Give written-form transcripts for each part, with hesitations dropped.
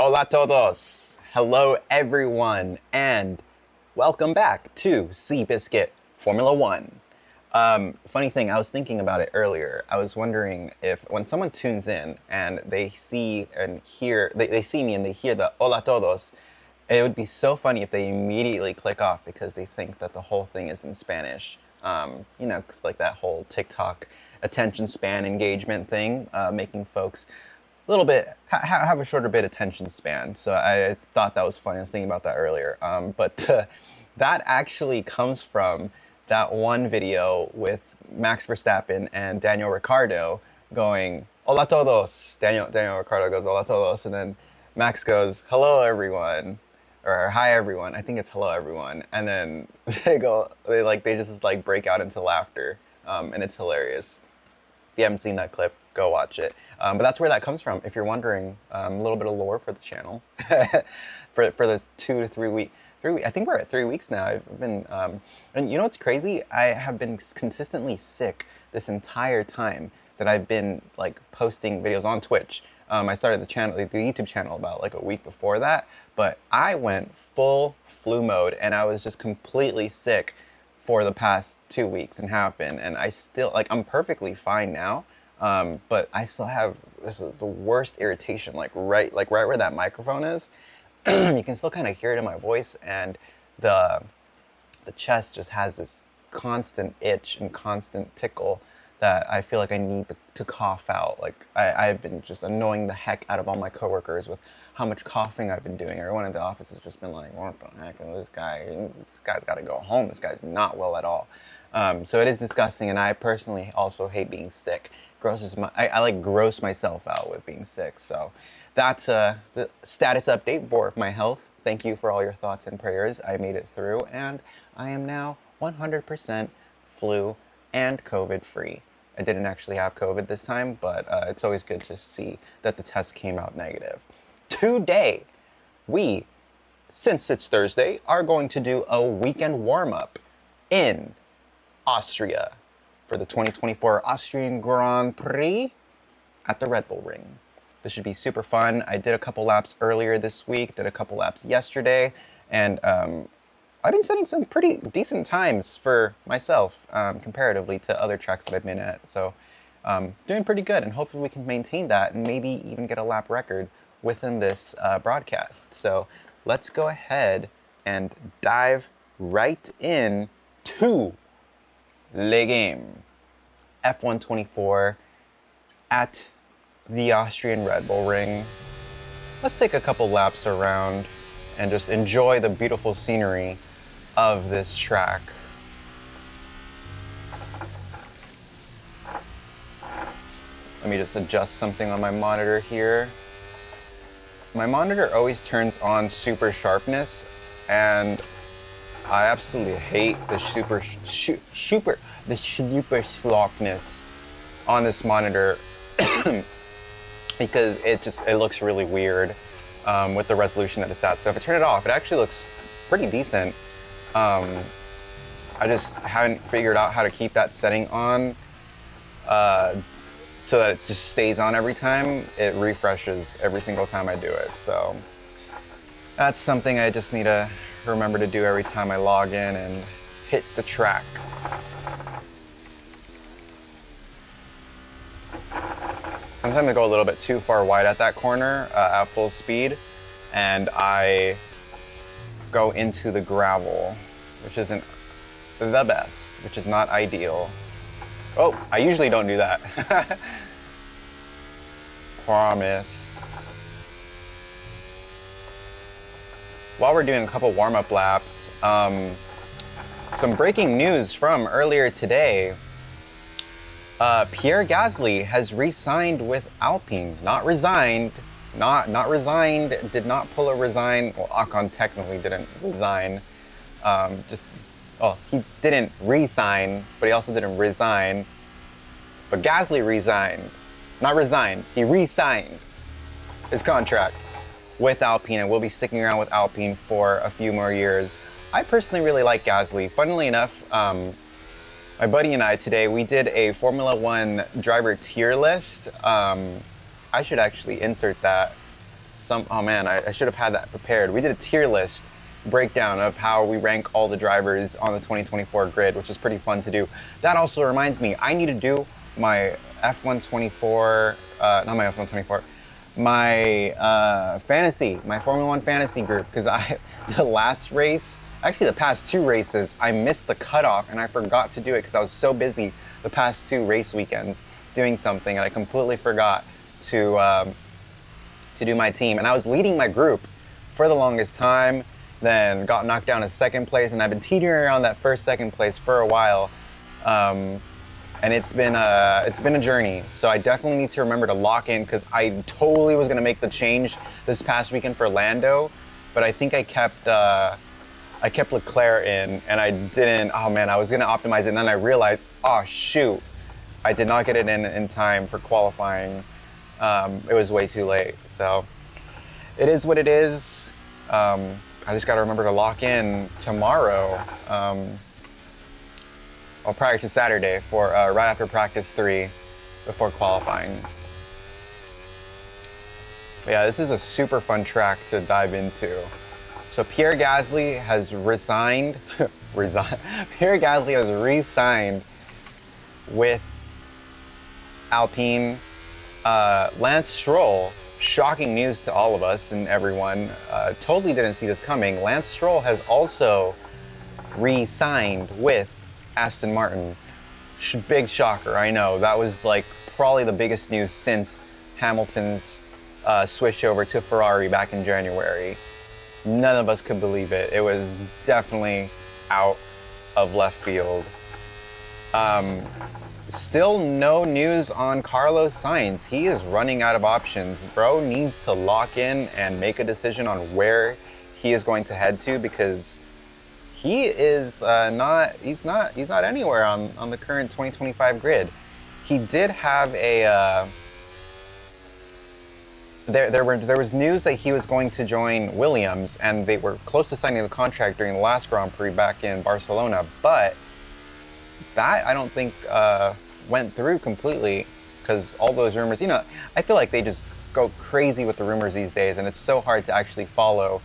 Hola todos! Hello everyone, and welcome back to Seabiscuit Formula One. Funny thing, I was thinking about it earlier. I was wondering if when someone tunes in and they see and hear, they see me and they hear the Hola todos, it would be so funny if they immediately click off because they think that the whole thing is in Spanish. Because like that whole TikTok attention span engagement thing, making folks a little bit have a shorter bit attention span. So I thought that was funny. I was thinking about that earlier. But that actually comes from that one video with Max Verstappen and Daniel Ricciardo going "Hola todos." Daniel Ricciardo goes "Hola todos," and then Max goes "Hello everyone," or "Hi everyone." I think it's "Hello everyone," and then they just like break out into laughter, and it's hilarious. If you haven't seen that clip, go watch it. But that's where that comes from. If you're wondering, a little bit of lore for the channel for the 2 to 3 week. I think we're at 3 weeks now. I've been, and you know what's crazy? I have been consistently sick this entire time that I've been like posting videos on Twitch. I started the channel, the YouTube channel, about like a week before that. But I went full flu mode, and I was just completely sick for the past 2 weeks and have been, and I still, like, I'm perfectly fine now, but I still have the worst irritation, like right where that microphone is. You can still kind of hear it in my voice, and the chest just has this constant itch and constant tickle that I feel like I need to cough out. Like I've been just annoying the heck out of all my coworkers with how much coughing I've been doing. Everyone in the office has just been like, what the heck is this guy? This guy's got to go home. This guy's not well at all. So it is disgusting, and I personally also hate being sick. I like gross myself out with being sick. So that's the status update for my health. Thank you for all your thoughts and prayers. I made it through, and I am now 100% flu and COVID free. I didn't actually have COVID this time, but it's always good to see that the test came out negative. Today, since it's Thursday, are going to do a weekend warm-up in Austria for the 2024 Austrian Grand Prix at the Red Bull Ring. This should be super fun. I did a couple laps earlier this week, did a couple laps yesterday, and I've been setting some pretty decent times for myself comparatively to other tracks that I've been at. So doing pretty good, and hopefully we can maintain that and maybe even get a lap record within this broadcast. So let's go ahead and dive right in to Le Game F124 at the Austrian Red Bull Ring. Let's take a couple laps around and just enjoy the beautiful scenery of this track. Let me just adjust something on my monitor here. My monitor always turns on super sharpness, and I absolutely hate the super sharpness on this monitor because it looks really weird with the resolution that it's at. So if I turn it off, it actually looks pretty decent. I just haven't figured out how to keep that setting on so that it just stays on every time. It refreshes every single time I do it. So that's something I just need to remember to do every time I log in and hit the track. Sometimes I go a little bit too far wide at that corner at full speed, and I go into the gravel, which isn't the best, which is not ideal. Oh, I usually don't do that. Promise. While we're doing a couple warm-up laps, some breaking news from earlier today. Pierre Gasly has re-signed with Alpine. Not resigned, did not pull a resign. Well, Ocon technically didn't resign. He didn't re-sign, but he also didn't resign. But Gasly resigned. Not resigned, he re-signed his contract with Alpine and will be sticking around with Alpine for a few more years. I personally really like Gasly. Funnily enough, my buddy and I today, we did a Formula One driver tier list. I should actually insert that Oh man, I should have had that prepared. We did a tier list breakdown of how we rank all the drivers on the 2024 grid, which is pretty fun to do. That also reminds me, I need to do my F124, not my F124, my fantasy, my Formula One fantasy group, because the last race, actually the past two races, I missed the cutoff and I forgot to do it because I was so busy the past two race weekends doing something, and I completely forgot to do my team. And I was leading my group for the longest time, then got knocked down to second place, and I've been teetering around that second place for a while. And it's been a journey. So I definitely need to remember to lock in, because I totally was gonna make the change this past weekend for Lando, but I think I kept Leclerc in, and I didn't. Oh man, I was gonna optimize it, and then I realized, oh shoot, I did not get it in time for qualifying. It was way too late. So it is what it is. I just gotta remember to lock in tomorrow. I'll practice Saturday for right after practice 3 before qualifying. But yeah, this is a super fun track to dive into. So Pierre Gasly has resigned. Pierre Gasly has re-signed with Alpine. Lance Stroll, shocking news to all of us and everyone, totally didn't see this coming. Lance Stroll has also re-signed with Aston Martin. Big shocker, I know. That was like probably the biggest news since Hamilton's switch over to Ferrari back in January. None of us could believe it. It was definitely out of left field. Still no news on Carlos Sainz. He is running out of options. Bro needs to lock in and make a decision on where he is going to head to, because he is not anywhere on the current 2025 grid. He did have a there was news that he was going to join Williams, and they were close to signing the contract during the last Grand Prix back in Barcelona, but that I don't think went through completely, because all those rumors, you know, I feel like they just go crazy with the rumors these days, and it's so hard to actually follow,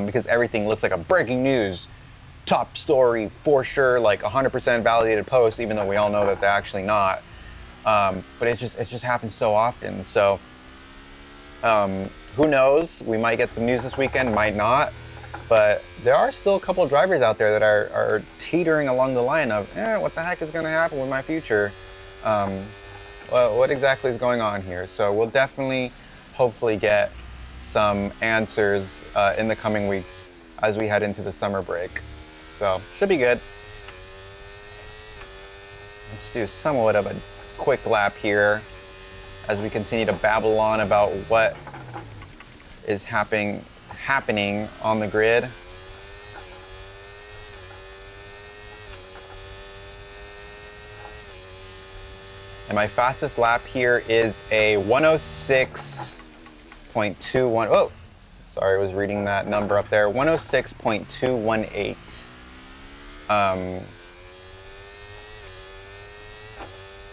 because everything looks like a breaking news, top story for sure, like 100% validated post, even though we all know that they're actually not. But it just happens so often. So who knows? We might get some news this weekend, might not. But there are still a couple of drivers out there that are teetering along the line of, what the heck is going to happen with my future? Well, what exactly is going on here? So we'll definitely, hopefully, get some answers in the coming weeks as we head into the summer break. So should be good. Let's do somewhat of a quick lap here as we continue to babble on about what is happening on the grid. And my fastest lap here is a 106.21. Oh, sorry, I was reading that number up there. 106.218.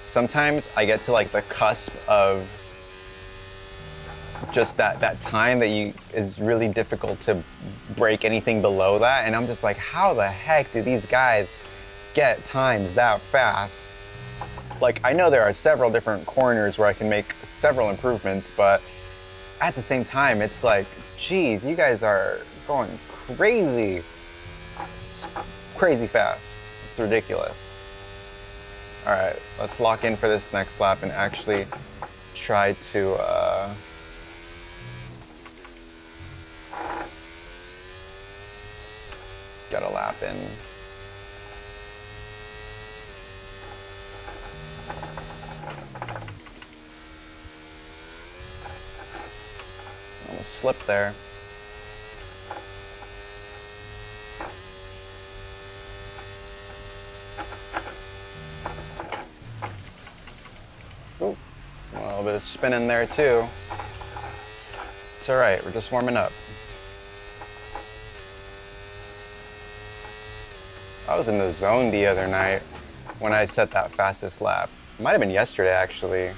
Sometimes I get to like the cusp of just that time that is really difficult to break anything below that, and I'm just like, how the heck do these guys get times that fast? Like, I know there are several different corners where I can make several improvements, but at the same time, it's like, geez, you guys are going crazy fast. It's ridiculous. All right, let's lock in for this next lap and actually try to get a lap in. Almost slipped there. Ooh, a little bit of spin in there too. It's all right, we're just warming up. I was in the zone the other night when I set that fastest lap. It might have been yesterday, actually.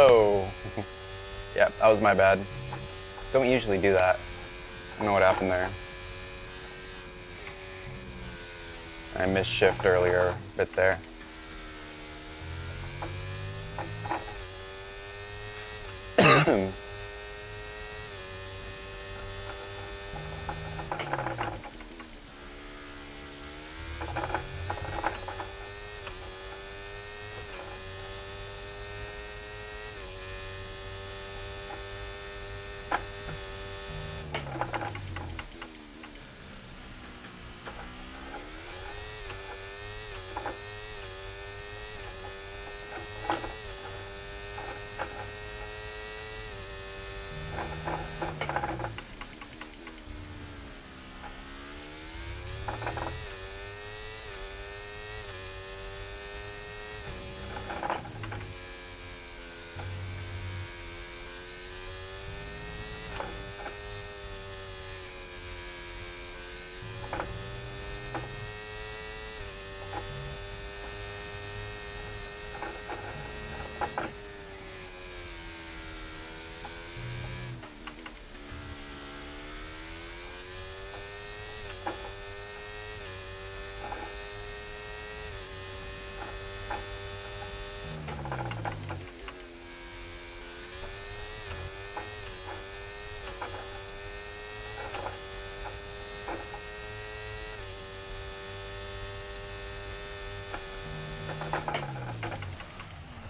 Oh. Yep, that was my bad. Don't usually do that. I don't know what happened there. I missed shift earlier a bit there.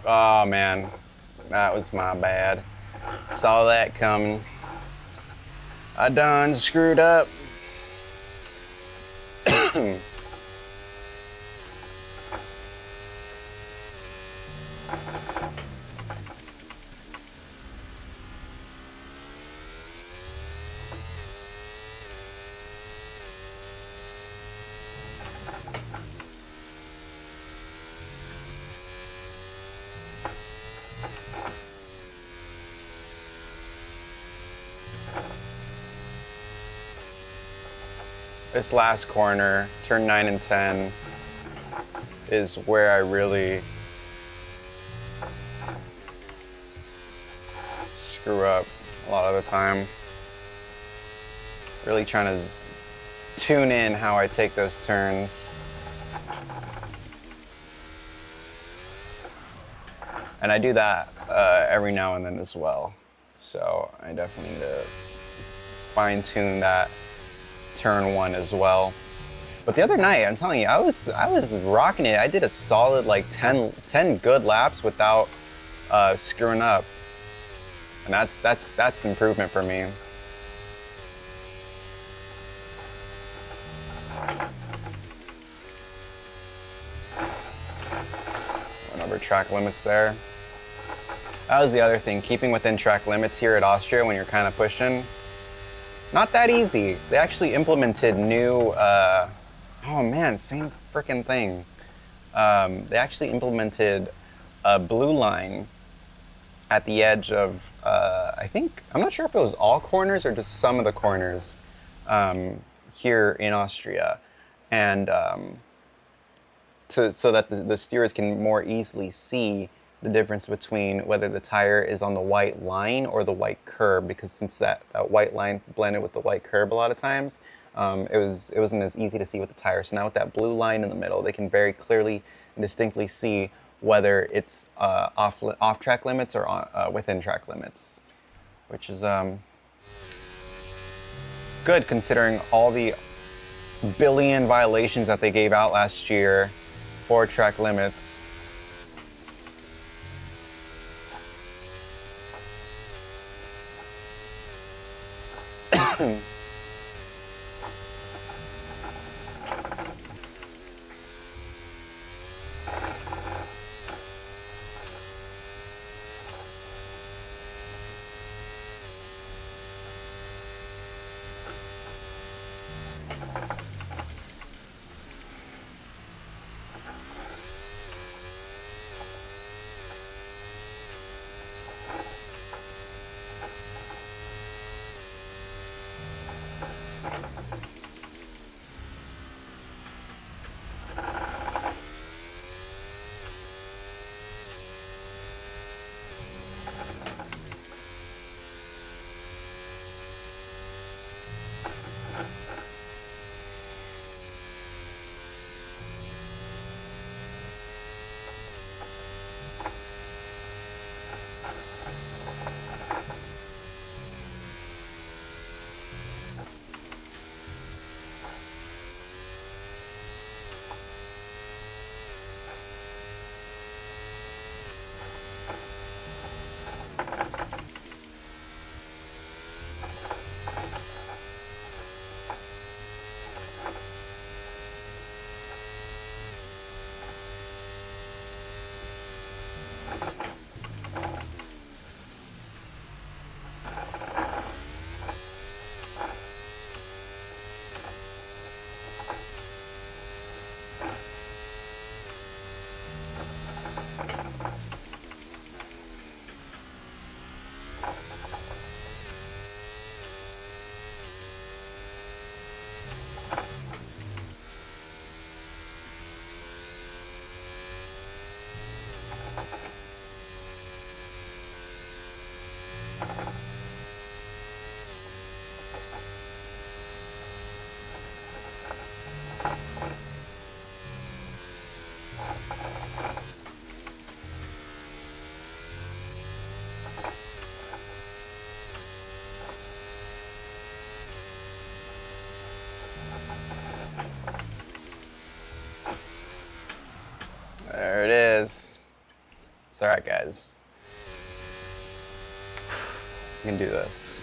Oh man, that was my bad. Saw that coming. I done screwed up. This last corner, turn 9 and 10, is where I really screw up a lot of the time. Really trying to tune in how I take those turns. And I do that every now and then as well. So I definitely need to fine tune that turn 1 as well. But the other night, I'm telling you, I was rocking it. I did a solid like 10 good laps without screwing up. And that's improvement for me. Went over track limits there. That was the other thing, keeping within track limits here at Austria when you're kind of pushing. Not that easy. They actually implemented new, oh man, same freaking thing. They actually implemented a blue line at the edge of, I think, I'm not sure if it was all corners or just some of the corners here in Austria. And so that the stewards can more easily see the difference between whether the tire is on the white line or the white curb, because since that white line blended with the white curb a lot of times, it wasn't as easy to see with the tire. So now with that blue line in the middle, they can very clearly and distinctly see whether it's off track limits or within track limits, which is good considering all the billion violations that they gave out last year for track limits. There it is. It's all right, guys. We can do this.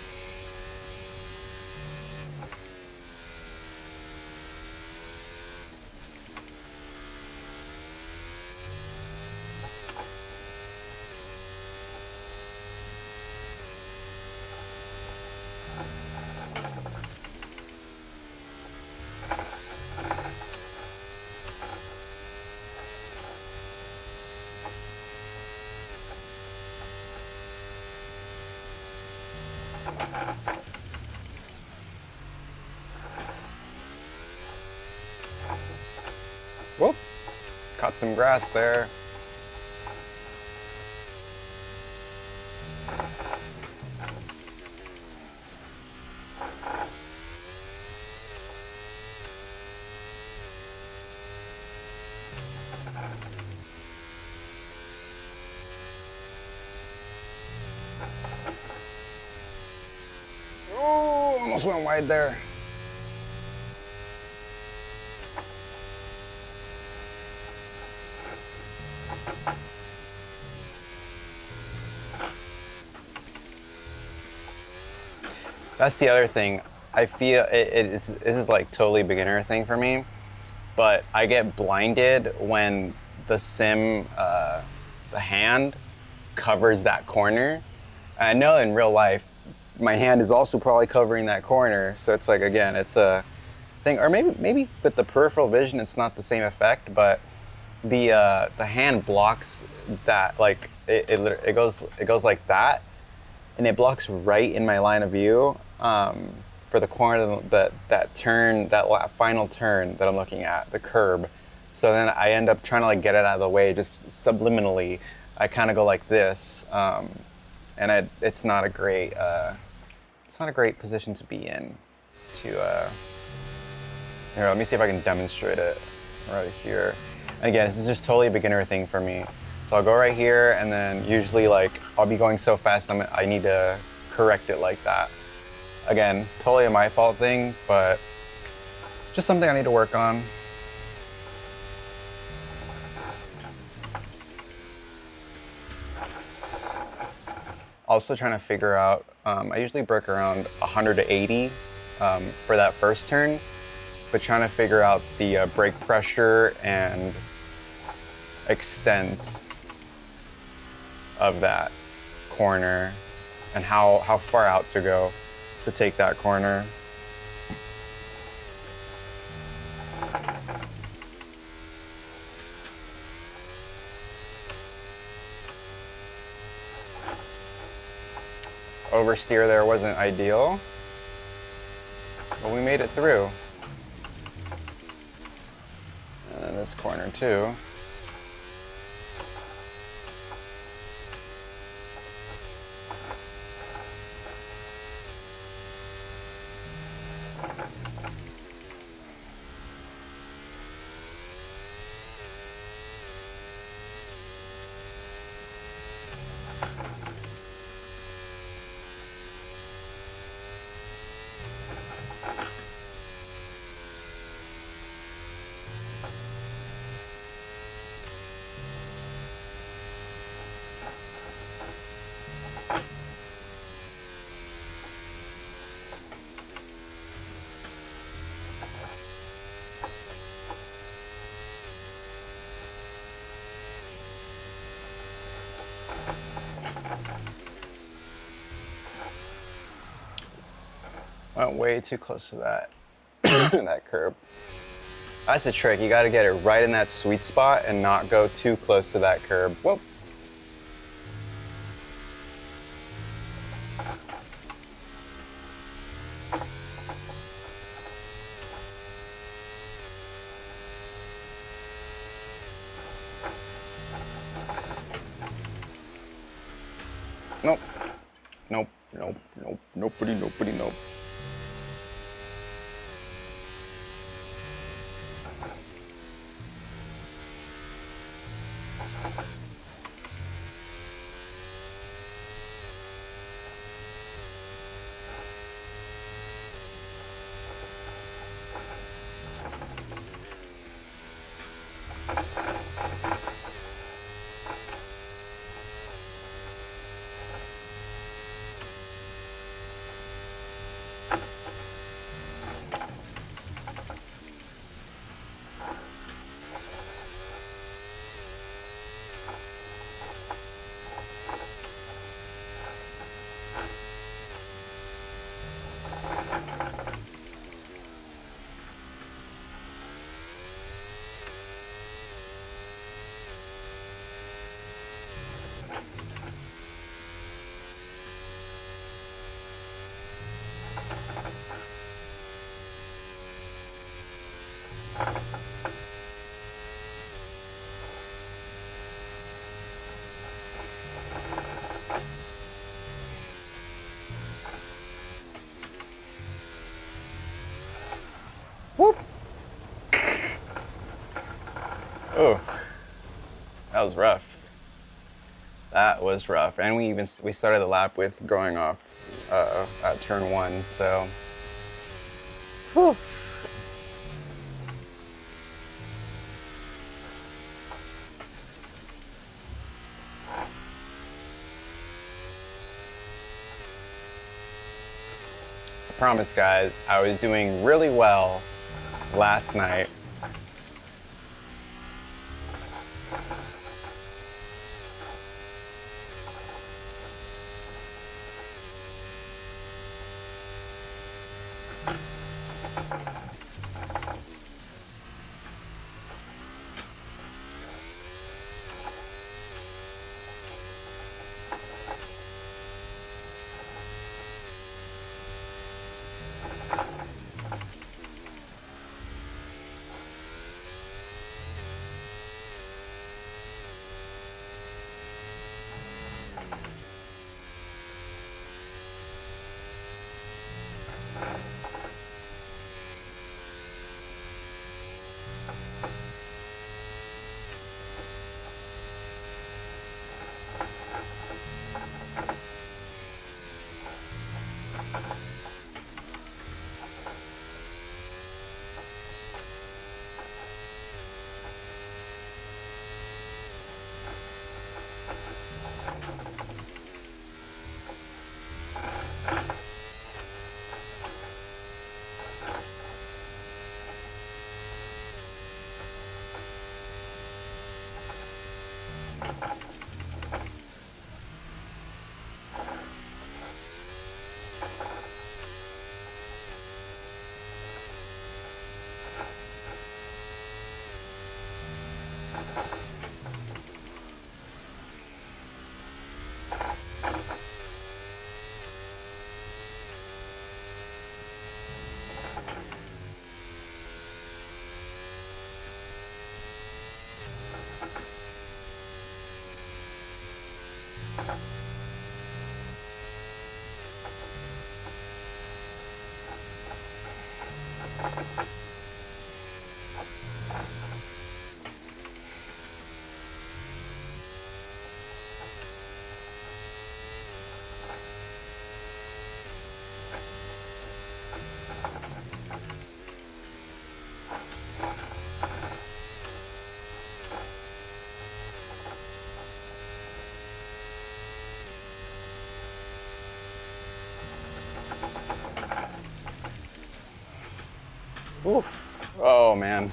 Whoop, caught some grass there. Oh, almost went wide there. That's the other thing. I feel this is like totally beginner thing for me, but I get blinded when the sim, the hand covers that corner. And I know in real life, my hand is also probably covering that corner. So it's like, again, it's a thing, or maybe with the peripheral vision, it's not the same effect, but the hand blocks that, like it goes like that, and it blocks right in my line of view for the corner, that turn, that final turn that I'm looking at, the curb. So then I end up trying to like get it out of the way, just subliminally. I kind of go like this, and it's not a great position to be in. Here, let me see if I can demonstrate it right here. And again, this is just totally a beginner thing for me. So I'll go right here, and then usually like I'll be going so fast I need to correct it like that. Again, totally a my fault thing, but just something I need to work on. Also trying to figure out, I usually brake around 100 to 80 for that first turn, but trying to figure out the brake pressure and extent of that corner and how far out to go to take that corner. Oversteer there wasn't ideal, but we made it through. And then this corner too. Went way too close to that that curb. That's the trick. You got to get it right in that sweet spot and not go too close to that curb. Whoop. Nope. Nope. Nope, nope, nobody, nobody, nope. Whoop. Oh, that was rough. That was rough. And we started the lap with going off at turn 1, so. Whew. I promise, guys, I was doing really well last night. Oof. Oh, man.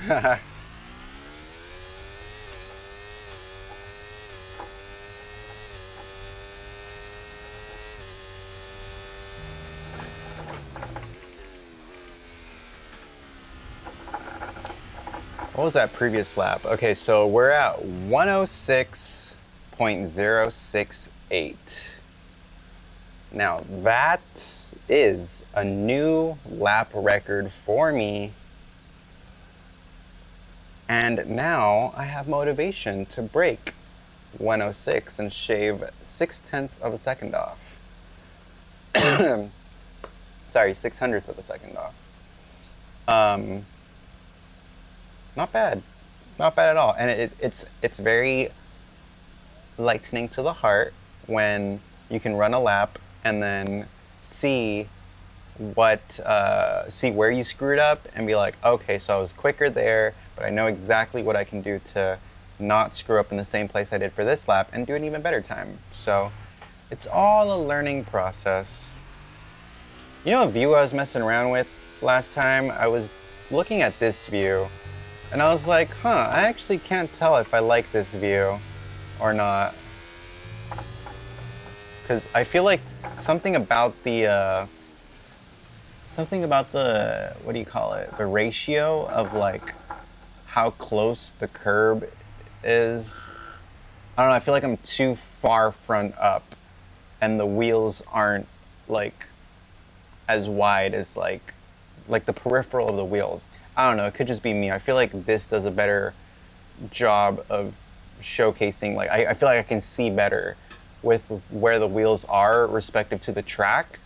What was that previous lap? Okay, so we're at 106.068. Now, that is a new lap record for me. And now I have motivation to break 106 and shave 0.6 of a second off. Sorry, 600ths of a second off. Um, Not bad, not bad at all. And it's very lightening to the heart when you can run a lap and then see see where you screwed up and be like, okay, so I was quicker there, but I know exactly what I can do to not screw up in the same place I did for this lap and do an even better time. So it's all a learning process. You know a view I was messing around with last time? I was looking at this view and I was like, huh, I actually can't tell if I like this view or not. Because I feel like something about the, what do you call it? The ratio of like how close the curb is. I don't know, I feel like I'm too far front up and the wheels aren't like as wide as like the peripheral of the wheels. I don't know, it could just be me. I feel like this does a better job of showcasing, like I feel like I can see better with where the wheels are respective to the track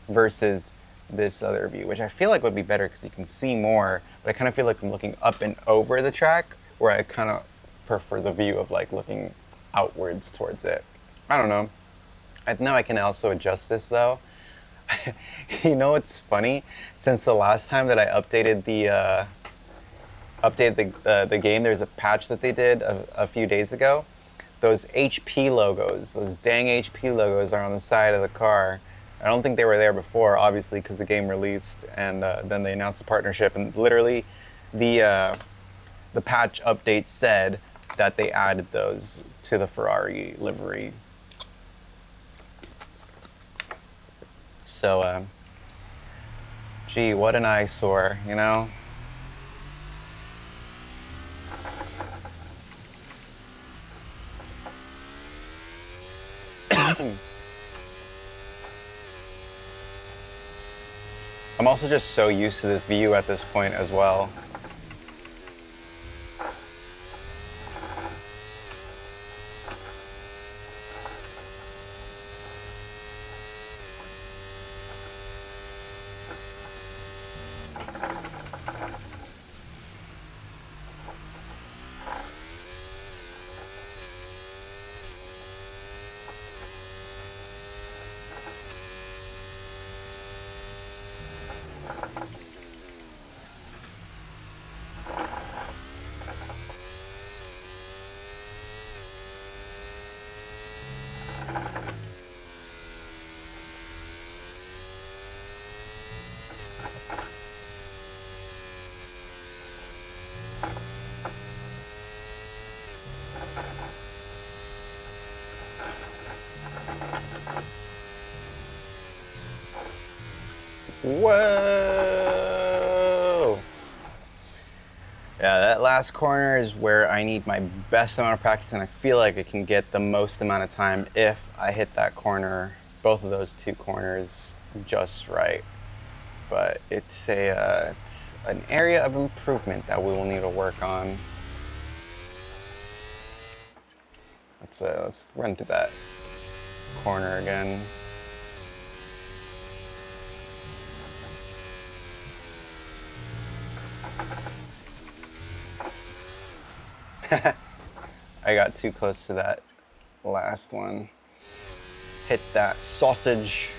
versus this other view, which I feel like would be better because you can see more, but I kind of feel like I'm looking up and over the track, where I kind of prefer the view of like looking outwards towards it. I don't know. Now I can also adjust this though. You know what's funny? Since the last time that I updated the game, there's a patch that they did a few days ago. Those HP logos, those dang HP logos are on the side of the car. I don't think they were there before, obviously, because the game released and then they announced a partnership. And literally, the patch update said that they added those to the Ferrari livery. So, gee, what an eyesore, you know? I'm also just so used to this view at this point as well. Whoa! Yeah, that last corner is where I need my best amount of practice, and I feel like I can get the most amount of time if I hit that corner, both of those two corners, just right. But it's an area of improvement that we will need to work on. Let's run to that corner again. I got too close to that last one. Hit that sausage.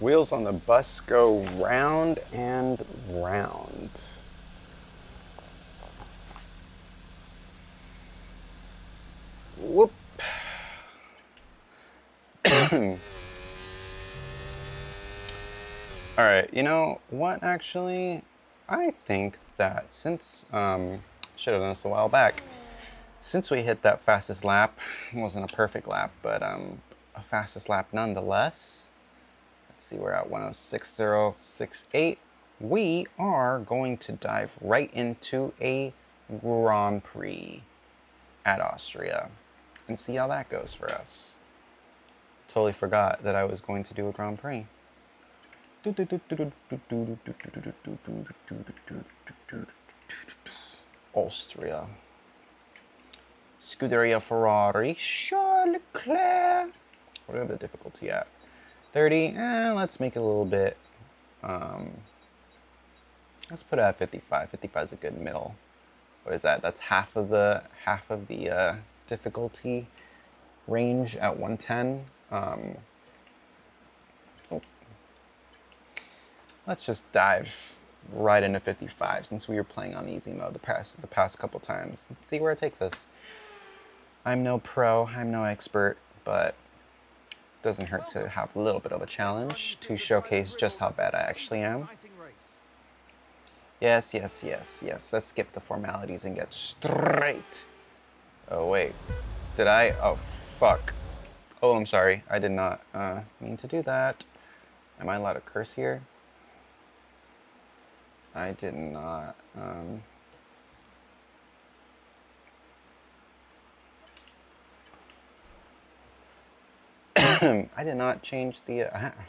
wheels on the bus go round and round. Whoop. All right, you know what, actually? I think that since, should have done this a while back, since we hit that fastest lap, it wasn't a perfect lap, but a fastest lap nonetheless. Let's see, we're at 106.068. We are going to dive right into a Grand Prix at Austria and see how that goes for us. Totally forgot that I was going to do a Grand Prix. Austria. Scuderia Ferrari. Charles Leclerc. What do we have the difficulty at? 30. Let's make it a little bit. Let's put it at 55. 55 is a good middle. What is that? That's half of the difficulty range at 110. Let's just dive right into 55 since we were playing on easy mode the past couple times. Let's see where it takes us. I'm no pro, I'm no expert, but it doesn't hurt to have a little bit of a challenge to showcase just how bad I actually am. Yes. Let's skip the formalities and get straight. Oh, wait. Did I? Oh, fuck. Oh, I'm sorry. I did not mean to do that. Am I allowed to curse here? I did not. I did not change the.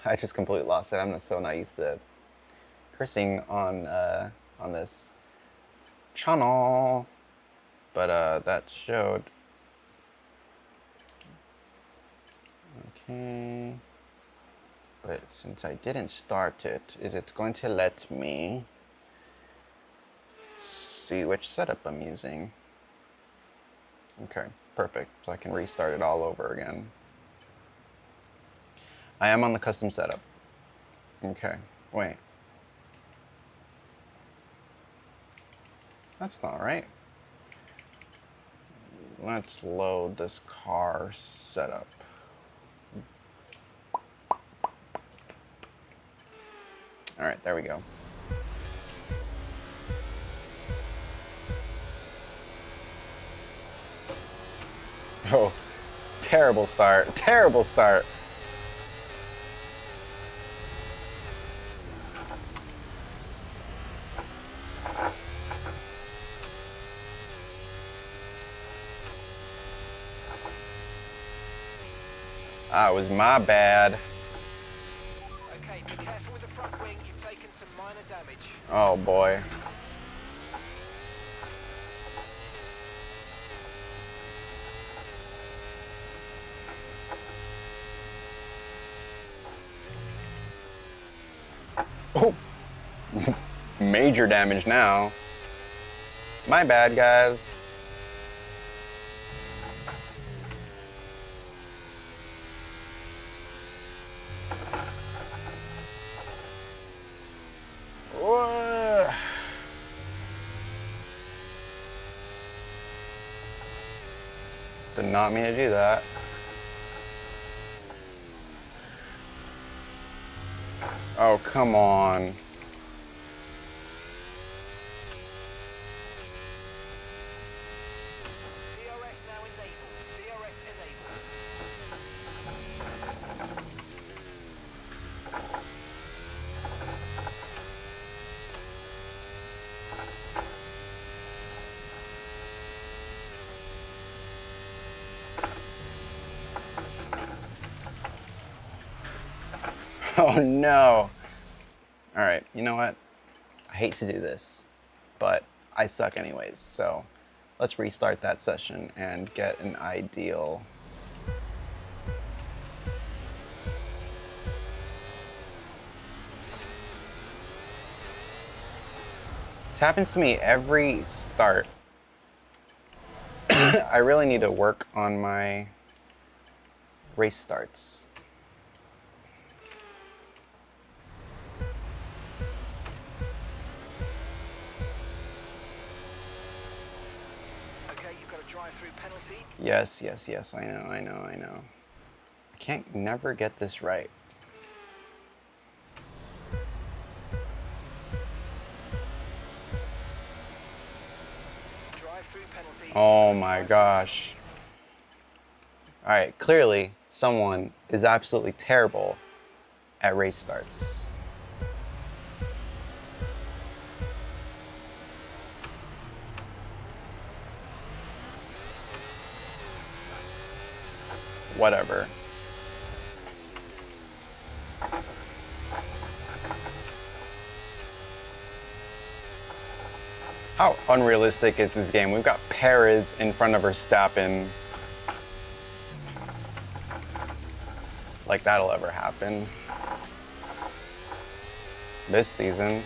I just completely lost it. I'm so not used to cursing on this channel, but that showed. Okay. But since I didn't start it, is it going to let me see which setup I'm using? Okay, perfect. So I can restart it all over again. I am on the custom setup. Okay, wait. That's not right. Let's load this car setup. All right, there we go. Oh, terrible start, terrible start. It was my bad. Okay, be careful with the front wing. You've taken some minor damage. Oh boy. Oh, major damage now. My bad, guys. Did not mean to do that. Oh, come on. DRS now enabled. DRS enabled. Oh no. All right, you know what? I hate to do this, but I suck anyways, so let's restart that session and get an ideal. This happens to me every start. I really need to work on my race starts. drive-through penalty. Yes, yes, yes, I know. I can't never get this right. Drive-through penalty. Oh my gosh. All right, clearly someone is absolutely terrible at race starts. Whatever. How unrealistic is this game? We've got Perez in front of Verstappen. Like that'll ever happen this season.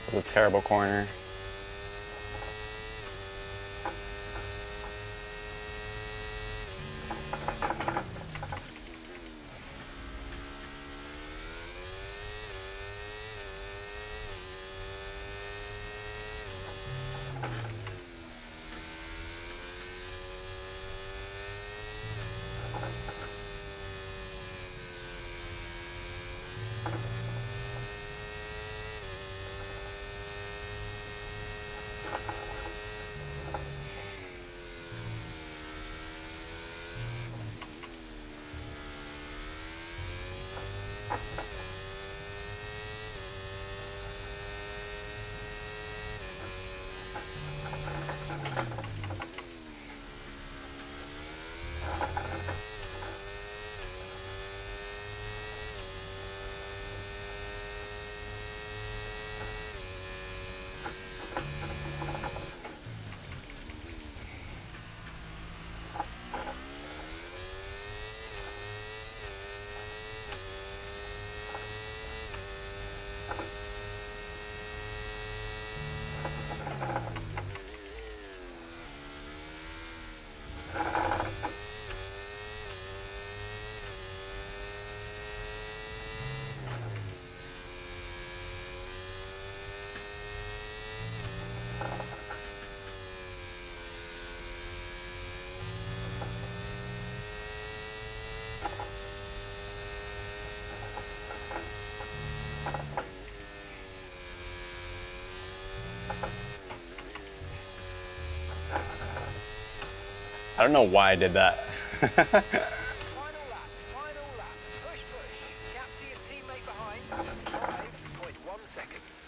It was a terrible corner. I don't know why I did that. Final lap, final lap. Push, push. Gap to your teammate behind. 5.1 seconds.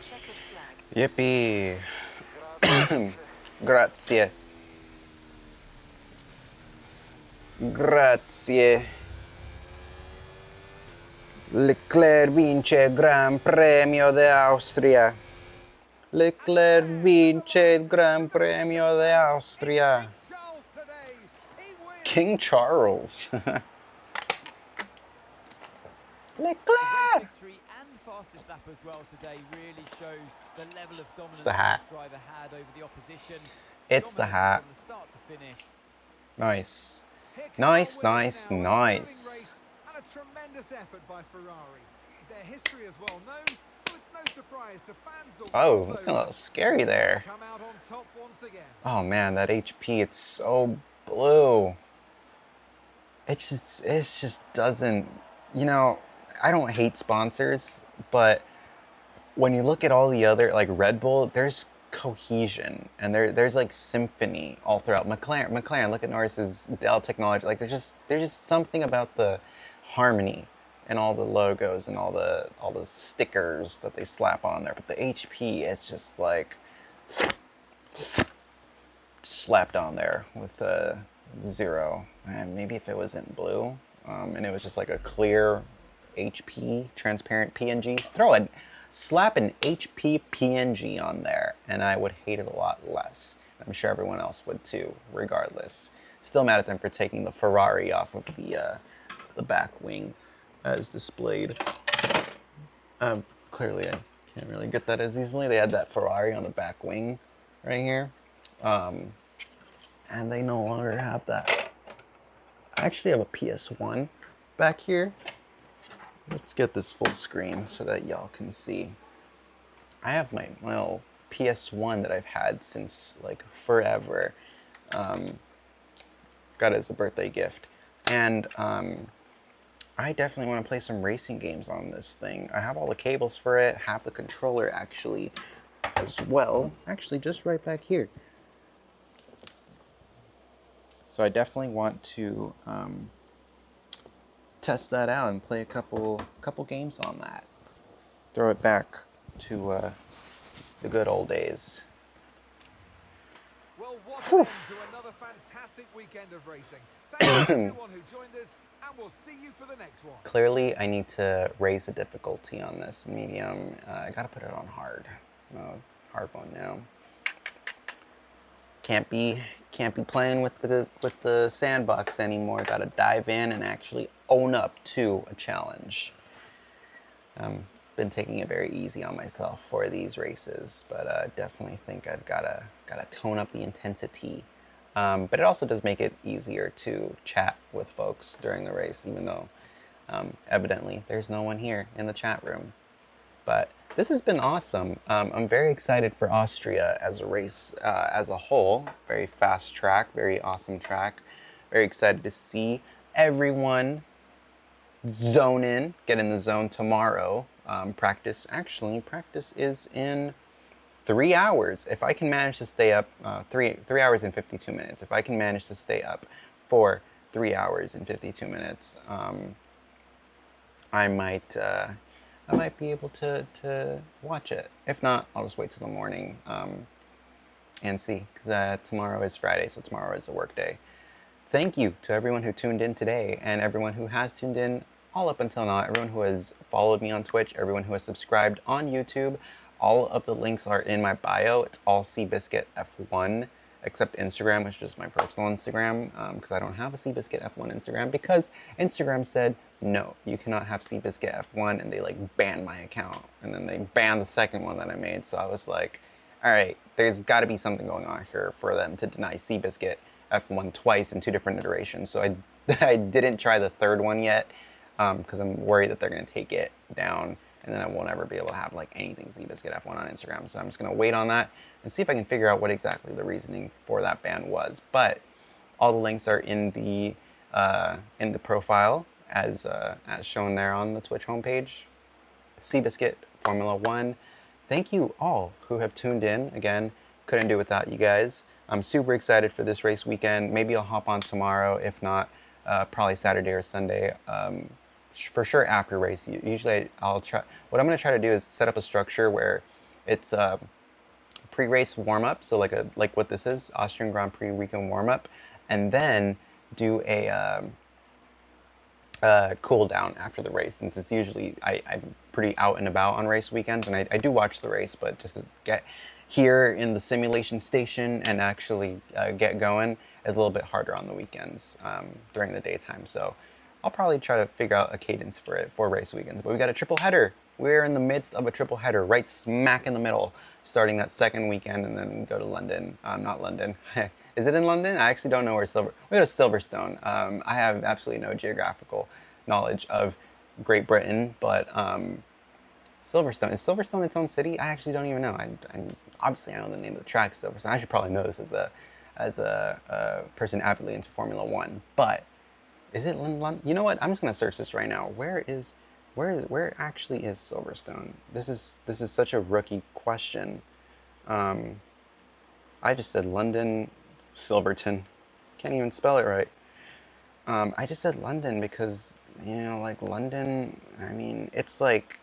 Checkered flag. Yippee. Grazie. Grazie. Leclerc vince Gran Premio de Austria. Leclerc vince il Gran Premio de Austria. Charles today. He wins. King Charles. Leclerc. Victory and fastest lap as well today really shows the level of dominance the hat. this driver had over the opposition. It's the Dominance hat. from the start to finish. Nice. Here come Nice, our winners nice, now, a thrilling nice. race and a tremendous effort by Ferrari. Their history is well known, so it's no surprise to fans the Oh, world looking a over. little scary there. Come out on top once again. Oh man, that HP, it's so blue. It just doesn't, you know, I don't hate sponsors, but when you look at all the other, like Red Bull, there's cohesion and there's like symphony all throughout. McLaren, look at Norris's Dell technology. Like there's just something about the harmony and all the logos and all the stickers that they slap on there. But the HP is just like slapped on there with a 0. And maybe if it was in blue, and it was just like a clear HP transparent PNG, slap an HP PNG on there and I would hate it a lot less. I'm sure everyone else would too, regardless. Still mad at them for taking the Ferrari off of the back wing as displayed. Clearly I can't really get that as easily. They had that Ferrari on the back wing right here. And they no longer have that. I actually have a PS1 back here. Let's get this full screen so that y'all can see. I have my little PS1 that I've had since like forever. Got it as a birthday gift. And I definitely want to play some racing games on this thing. I have all the cables for it, have the controller actually as well. Actually, just right back here. So I definitely want to test that out and play a couple games on that. Throw it back to the good old days. Well, what an end to another fantastic weekend of racing. Thank you everyone who joined us, and we'll see you for the next one. Clearly, I need to raise the difficulty on this medium. I gotta put it on hard mode, hard mode now. Can't be playing with the sandbox anymore. Gotta dive in and actually own up to a challenge. Been taking it very easy on myself for these races, but definitely think I've gotta tone up the intensity. But it also does make it easier to chat with folks during the race, even though evidently there's no one here in the chat room. But this has been awesome. I'm very excited for Austria as a race as a whole. Very fast track, very awesome track. Very excited to see everyone zone in, get in the zone tomorrow. Practice is in 3 hours. If I can manage to stay up, 3 hours and 52 minutes. If I can manage to stay up for 3 hours and 52 minutes, I might be able to watch it. If not, I'll just wait till the morning. and see, because tomorrow is Friday, so tomorrow is a work day. Thank you to everyone who tuned in today, and everyone who has tuned in all up until now, everyone who has followed me on Twitch, everyone who has subscribed on YouTube. All of the links are in my bio. It's all Seabiscuit F1, except Instagram, which is my personal Instagram, because I don't have a Seabiscuit F1 Instagram, because Instagram said, no, you cannot have Seabiscuit F1, and they like banned my account, and then they banned the second one that I made, so I was like, all right, there's got to be something going on here for them to deny Seabiscuit F1 twice in 2 different iterations. So I didn't try the third one yet, because I'm worried that they're going to take it down, and then I won't ever be able to have like anything Seabiscuit F1 on Instagram. So I'm just going to wait on that and see if I can figure out what exactly the reasoning for that ban was. But all the links are in the profile as shown there on the Twitch homepage. Seabiscuit Formula 1. Thank you all who have tuned in. Again, couldn't do without you guys. I'm super excited for this race weekend. Maybe I'll hop on tomorrow. If not, probably Saturday or Sunday. For sure after race. Usually I'll try. What I'm going to try to do is set up a structure where it's a pre-race warm-up. So like what this is, Austrian Grand Prix weekend warm-up, and then do a cool down after the race, since it's usually I'm pretty out and about on race weekends, and I do watch the race, but just to get here in the simulation station and actually get going is a little bit harder on the weekends during the daytime. So I'll probably try to figure out a cadence for it for race weekends. But we got a triple header. We're in the midst of a triple header, right smack in the middle, starting that second weekend, and then go to London. Not London. Is it in London? I actually don't know where we go to Silverstone. I have absolutely no geographical knowledge of Great Britain, but Silverstone, is Silverstone its own city? I actually don't even know. Obviously I know the name of the track, Silverstone. I should probably know this as a person avidly into Formula 1. But is it London? You know what? I'm just gonna search this right now. Where actually is Silverstone? This is such a rookie question. I just said London, Silverton. Can't even spell it right. I just said London because, you know, like London, I mean, it's like,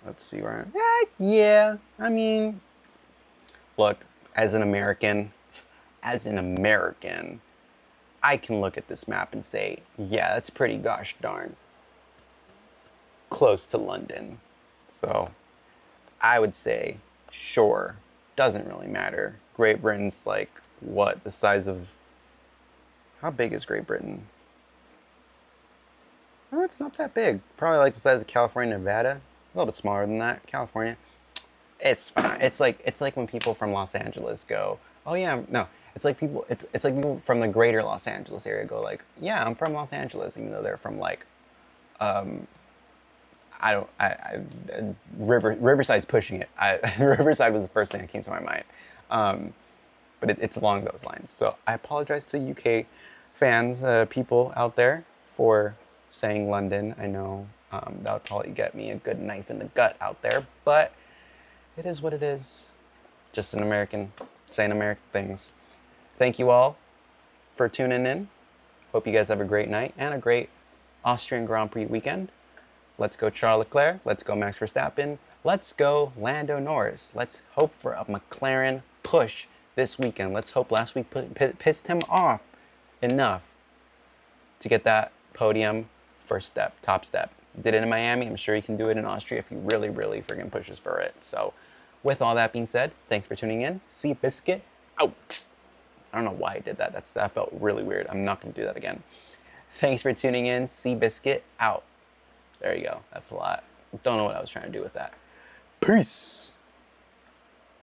let's see where yeah, I mean, look, as an American, I can look at this map and say, yeah, that's pretty gosh darn close to London. So I would say, sure, doesn't really matter. Great Britain's like, what, the size of, how big is Great Britain? Oh, it's not that big. Probably like the size of California, Nevada. A little bit smaller than that. California, it's fine. It's like when people from Los Angeles go, oh yeah, no. It's like people from the greater Los Angeles area go like, yeah, I'm from Los Angeles, even though they're from like, Riverside's pushing it. Riverside was the first thing that came to my mind. But it's along those lines. So I apologize to UK fans, people out there, for saying London. I know that would probably get me a good knife in the gut out there, but it is what it is. Just an American saying American things. Thank you all for tuning in. Hope you guys have a great night and a great Austrian Grand Prix weekend. Let's go Charles Leclerc. Let's go Max Verstappen. Let's go Lando Norris. Let's hope for a McLaren push this weekend. Let's hope last week pissed him off enough to get that podium first step, top step. Did it in Miami. I'm sure he can do it in Austria if he really, really friggin' pushes for it. So with all that being said, thanks for tuning in. Seabiscuit out. I don't know why I did that. That felt really weird. I'm not going to do that again. Thanks for tuning in. Seabiscuit out. There you go. That's a lot. Don't know what I was trying to do with that. Peace.